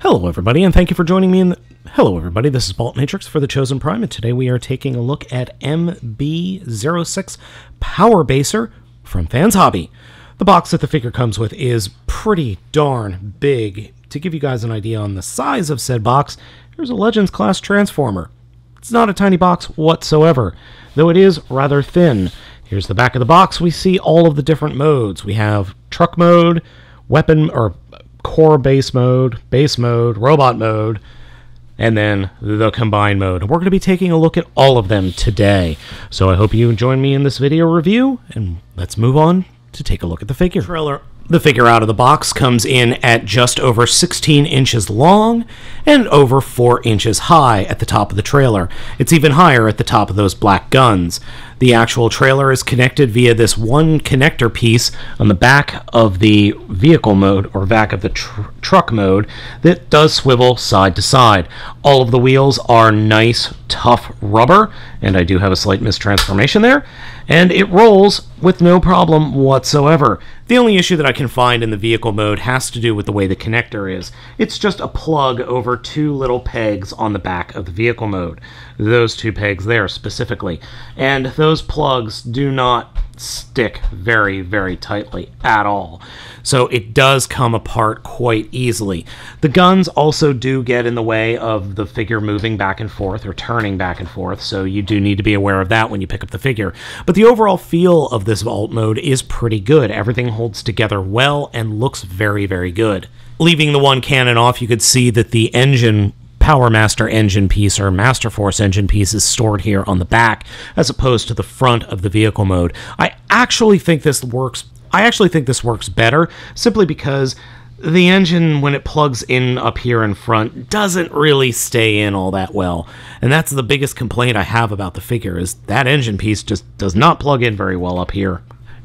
Hello everybody, and thank you for joining me in the... Hello everybody, this is Bolt Matrix for the Chosen Prime, and today we are taking a look at MB-06 Power Baser from Fans Hobby. The box that the figure comes with is pretty darn big. To give you guys an idea on the size of said box, here's a Legends class Transformer. It's not a tiny box whatsoever, though it is rather thin. Here's the back of the box. We see all of the different modes. We have truck mode, weapon or core base mode, robot mode, and then the combined mode. We're going to be taking a look at all of them today. So I hope you join me in this video review, and let's move on to take a look at the figure. The figure out of the box comes in at just over 16 inches long and over 4 inches high at the top of the trailer. It's even higher at the top of those black guns. The actual trailer is connected via this one connector piece on the back of the vehicle mode, or back of the truck mode, that does swivel side to side. All of the wheels are nice, tough rubber, and I do have a slight mistransformation there, and it rolls with no problem whatsoever. The only issue that I can find in the vehicle mode has to do with the way the connector is. It's just a plug over two little pegs on the back of the vehicle mode. Those two pegs there specifically. And those plugs do not stick very, very tightly at all. So it does come apart quite easily. The guns also do get in the way of the figure moving back and forth or turning back and forth, so you do need to be aware of that when you pick up the figure. But the overall feel of this vault mode is pretty good. Everything holds together well and looks very, very good. Leaving the one cannon off, you could see that the engine Power Master engine piece or Master Force engine piece is stored here on the back as opposed to the front of the vehicle mode. I actually think this works better simply because the engine, when it plugs in up here in front, doesn't really stay in all that well. And that's the biggest complaint I have about the figure, is that engine piece just does not plug in very well up here.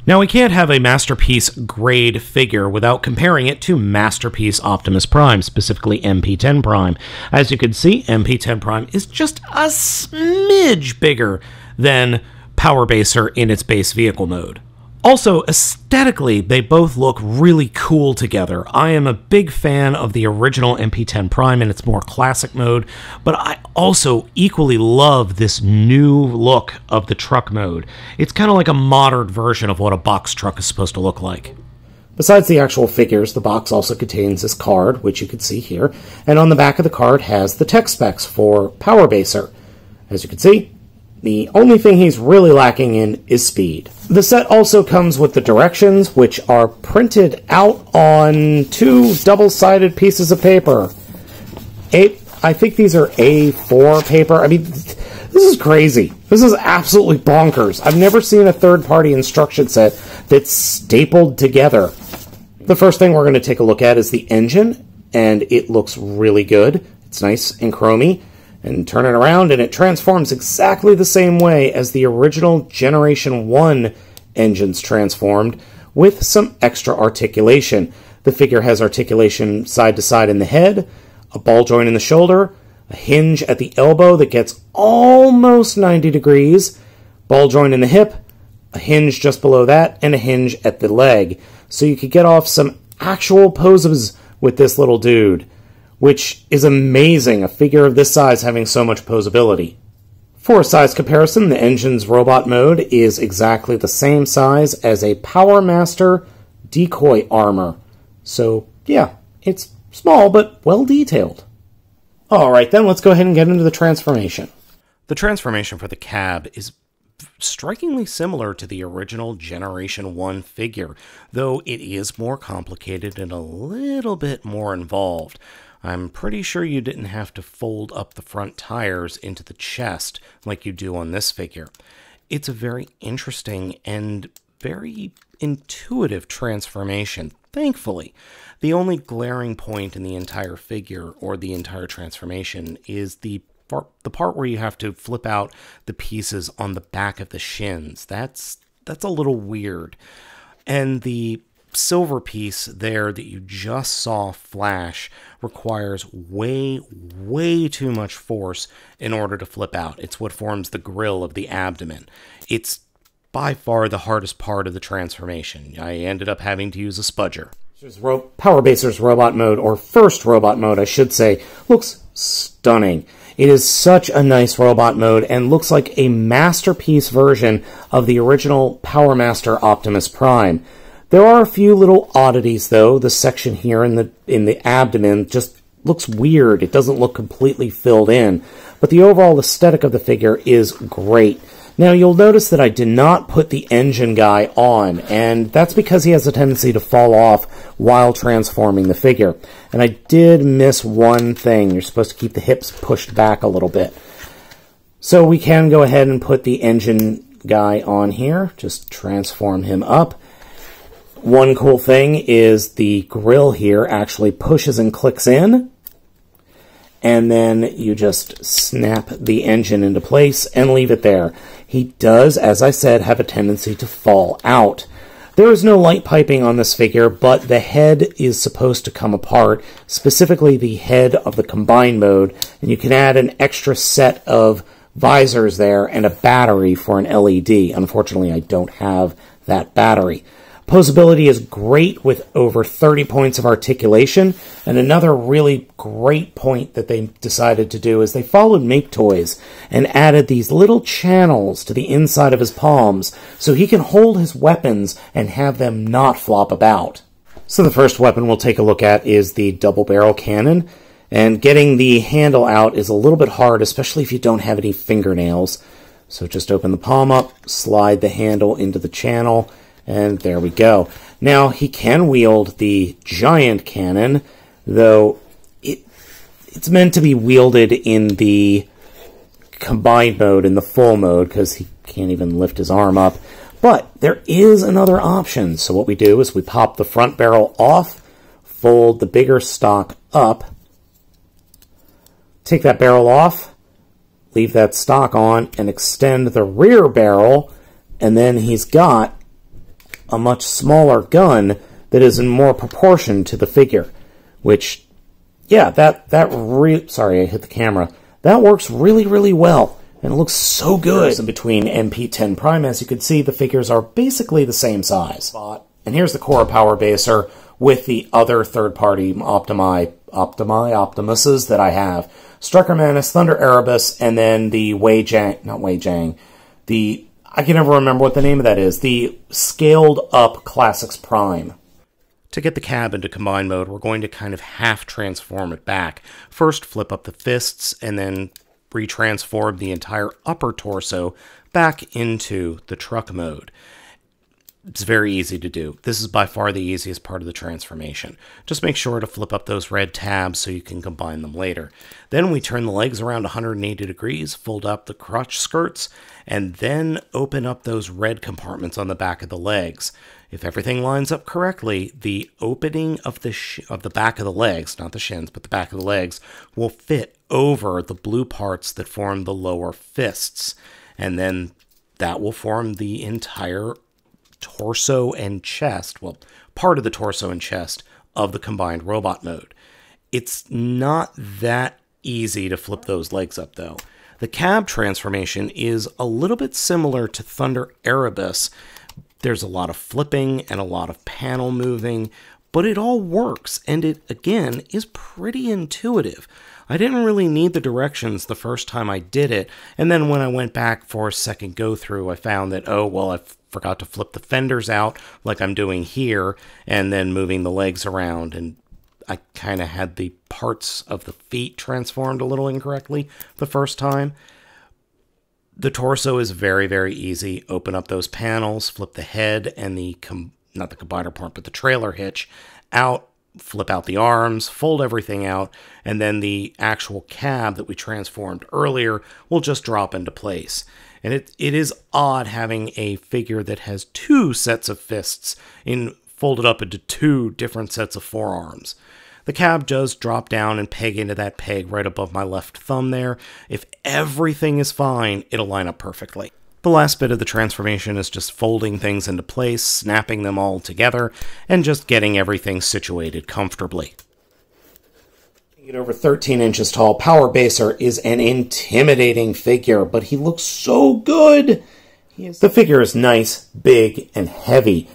Now, we can't have a Masterpiece grade figure without comparing it to Masterpiece Optimus Prime, specifically MP-10 Prime. As you can see, MP-10 Prime is just a smidge bigger than Power Baser in its base vehicle mode. Also, aesthetically, they both look really cool together. I am a big fan of the original MP-10 Prime in its more classic mode, but I also equally love this new look of the truck mode. It's kind of like a modern version of what a box truck is supposed to look like. Besides the actual figures, the box also contains this card, which you can see here, and on the back of the card has the tech specs for Power Baser. As you can see, the only thing he's really lacking in is speed. The set also comes with the directions, which are printed out on two double-sided pieces of paper. I think these are A4 paper. I mean, this is crazy. This is absolutely bonkers. I've never seen a third-party instruction set that's stapled together. The first thing we're going to take a look at is the engine, and it looks really good. It's nice and chromy. And turn it around, and it transforms exactly the same way as the original Generation 1 engines transformed, with some extra articulation. The figure has articulation side to side in the head, a ball joint in the shoulder, a hinge at the elbow that gets almost 90 degrees, ball joint in the hip, a hinge just below that, and a hinge at the leg. So you could get off some actual poses with this little dude, which is amazing, a figure of this size having so much posability. For a size comparison, the engine's robot mode is exactly the same size as a Power Master decoy armor. So, yeah, it's small but well detailed. Alright then, let's go ahead and get into the transformation. The transformation for the cab is strikingly similar to the original Generation 1 figure, though it is more complicated and a little bit more involved. I'm pretty sure you didn't have to fold up the front tires into the chest like you do on this figure. It's a very interesting and very intuitive transformation, thankfully. The only glaring point in the entire figure or the entire transformation is the part where you have to flip out the pieces on the back of the shins. That's a little weird. And the silver piece there that you just saw flash requires way too much force in order to flip out. It's what forms the grill of the abdomen. It's by far the hardest part of the transformation. I ended up having to use a spudger. Power Baser's robot mode, or first robot mode, I should say, looks stunning. It is such a nice robot mode and looks like a masterpiece version of the original Power Master Optimus Prime. There are a few little oddities, though. The section here in the abdomen just looks weird. It doesn't look completely filled in. But the overall aesthetic of the figure is great. Now, you'll notice that I did not put the engine guy on, and that's because he has a tendency to fall off while transforming the figure. And I did miss one thing. You're supposed to keep the hips pushed back a little bit. So we can go ahead and put the engine guy on here. Just transform him up. One cool thing is the grill here actually pushes and clicks in. And then you just snap the engine into place and leave it there. He does, as I said, have a tendency to fall out. There is no light piping on this figure, but the head is supposed to come apart, specifically the head of the combined mode, and you can add an extra set of visors there and a battery for an LED. Unfortunately, I don't have that battery. Posability is great with over 30 points of articulation, and another really great point that they decided to do is they followed Make Toys and added these little channels to the inside of his palms so he can hold his weapons and have them not flop about. So the first weapon we'll take a look at is the double barrel cannon, and getting the handle out is a little bit hard, especially if you don't have any fingernails. So just open the palm up, slide the handle into the channel, and there we go. Now, he can wield the giant cannon, though it's meant to be wielded in the combined mode, in the full mode, because he can't even lift his arm up. But there is another option. So what we do is we pop the front barrel off, fold the bigger stock up, take that barrel off, leave that stock on, and extend the rear barrel, and then he's got a much smaller gun that is in more proportion to the figure, which, yeah, sorry, I hit the camera. That works really, really well, and it looks so good. In between MP-10 Prime, as you can see, the figures are basically the same size. And here's the core Power Baser with the other third-party Optimuses that I have. Strucker Manus, Thunder Erebus, and then the I can never remember what the name of that is. The scaled-up Classics Prime. To get the cab into combined mode, we're going to kind of half-transform it back. First, flip up the fists, and then retransform the entire upper torso back into the truck mode. It's very easy to do. This is by far the easiest part of the transformation. Just make sure to flip up those red tabs so you can combine them later. Then we turn the legs around 180 degrees, fold up the crotch skirts, and then open up those red compartments on the back of the legs. If everything lines up correctly, the opening of the back of the legs, not the shins, but the back of the legs, will fit over the blue parts that form the lower fists. And then that will form the entire torso and chest, well, part of the torso and chest of the combined robot mode. It's not that easy to flip those legs up, though. The cab transformation is a little bit similar to Thunder Erebus. There's a lot of flipping and a lot of panel moving, but it all works, and it, again, is pretty intuitive. I didn't really need the directions the first time I did it, and then when I went back for a second go-through, I found that, oh, well, I forgot to flip the fenders out like I'm doing here, and then moving the legs around, and I kind of had the parts of the feet transformed a little incorrectly the first time. The torso is very, very easy. Open up those panels, flip the head and not the combiner part, but the trailer hitch out, flip out the arms, fold everything out, and then the actual cab that we transformed earlier will just drop into place. And it is odd having a figure that has two sets of fists folded up into two different sets of forearms. The cab does drop down and peg into that peg right above my left thumb there. If everything is fine, it'll line up perfectly. The last bit of the transformation is just folding things into place, snapping them all together, and just getting everything situated comfortably. At over 13 inches tall, Power Baser is an intimidating figure, but he looks so good! The figure is nice, big, and heavy.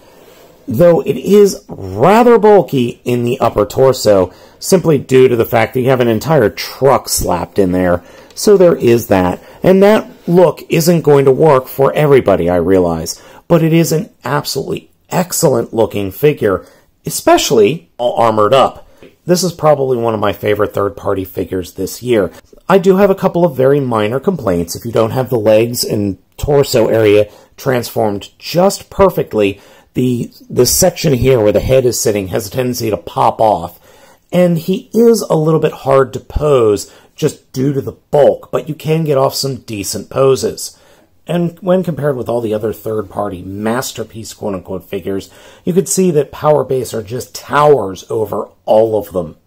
though it is rather bulky in the upper torso, simply due to the fact that you have an entire truck slapped in there. So there is that. And that look isn't going to work for everybody, I realize. But it is an absolutely excellent looking figure, especially all armored up. This is probably one of my favorite third-party figures this year. I do have a couple of very minor complaints. If you don't have the legs and torso area transformed just perfectly, this section here where the head is sitting has a tendency to pop off. And he is a little bit hard to pose just due to the bulk, but you can get off some decent poses. And when compared with all the other third-party masterpiece quote-unquote figures, you could see that Power Baser just towers over all of them.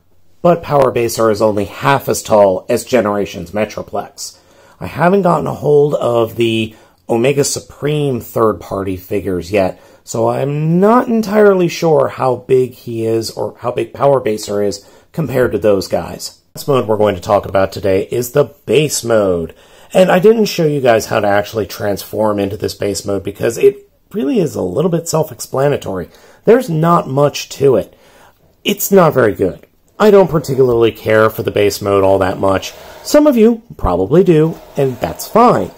But Power Baser is only half as tall as Generations Metroplex. I haven't gotten a hold of the Omega Supreme third-party figures yet, so I'm not entirely sure how big he is or how big Power Baser is compared to those guys. The next mode we're going to talk about today is the base mode. And I didn't show you guys how to actually transform into this base mode because it really is a little bit self-explanatory. There's not much to it. It's not very good. I don't particularly care for the base mode all that much. Some of you probably do, and that's fine.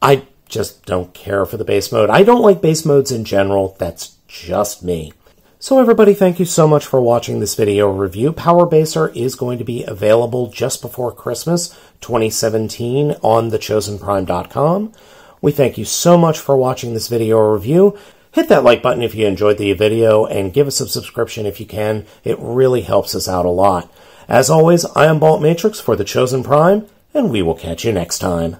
I just don't care for the base mode. I don't like base modes in general. That's just me. So everybody, thank you so much for watching this video review. Power Baser is going to be available just before Christmas 2017 on thechosenprime.com. We thank you so much for watching this video review. Hit that like button if you enjoyed the video and give us a subscription if you can. It really helps us out a lot. As always, I am Balt Matrix for The Chosen Prime, and we will catch you next time.